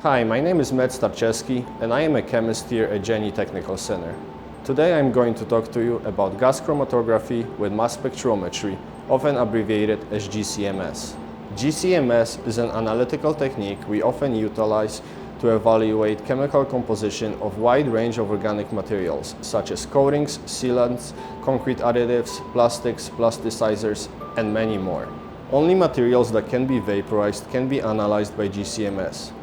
Hi, my name is Mat Starczewski and I am a chemist here at GCMS Technical Center. Today I'm going to talk to you about gas chromatography with mass spectrometry, often abbreviated as GCMS. GCMS is an analytical technique we often utilize to evaluate chemical composition of a wide range of organic materials such as coatings, sealants, concrete additives, plastics, plasticizers, and many more. Only materials that can be vaporized can be analyzed by GCMS.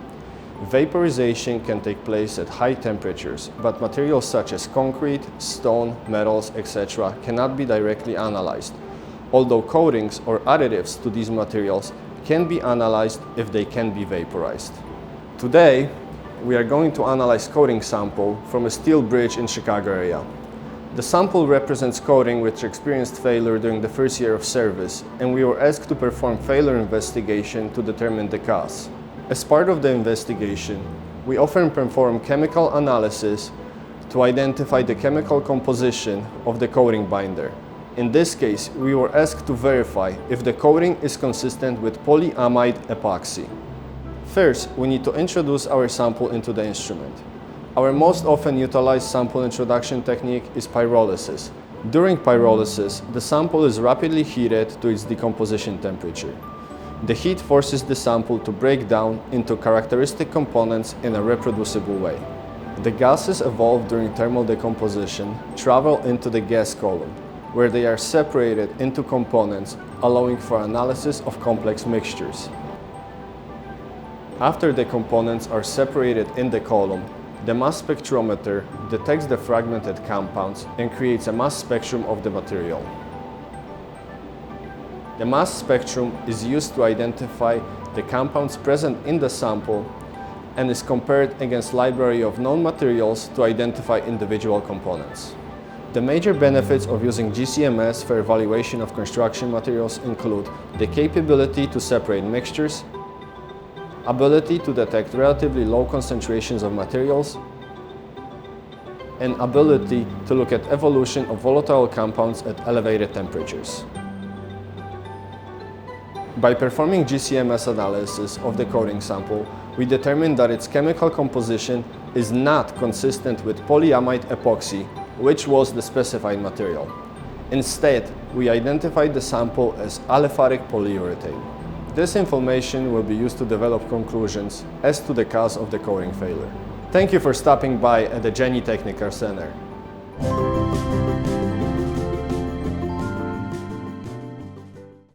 Vaporization can take place at high temperatures, but materials such as concrete, stone, metals, etc. cannot be directly analyzed, although coatings or additives to these materials can be analyzed if they can be vaporized. Today, we are going to analyze coating sample from a steel bridge in Chicago area. The sample represents coating which experienced failure during the first year of service, and we were asked to perform failure investigation to determine the cause. As part of the investigation, we often perform chemical analysis to identify the chemical composition of the coating binder. In this case, we were asked to verify if the coating is consistent with polyamide epoxy. First, we need to introduce our sample into the instrument. Our most often utilized sample introduction technique is pyrolysis. During pyrolysis, the sample is rapidly heated to its decomposition temperature. The heat forces the sample to break down into characteristic components in a reproducible way. The gases evolved during thermal decomposition travel into the gas column, where they are separated into components, allowing for analysis of complex mixtures. After the components are separated in the column, the mass spectrometer detects the fragmented compounds and creates a mass spectrum of the material. The mass spectrum is used to identify the compounds present in the sample and is compared against a library of known materials to identify individual components. The major benefits of using GCMS for evaluation of construction materials include the capability to separate mixtures, ability to detect relatively low concentrations of materials, and ability to look at evolution of volatile compounds at elevated temperatures. By performing GCMS analysis of the coating sample, we determined that its chemical composition is not consistent with polyamide epoxy, which was the specified material. Instead, we identified the sample as aliphatic polyurethane. This information will be used to develop conclusions as to the cause of the coating failure. Thank you for stopping by at the GCMS Technical Center.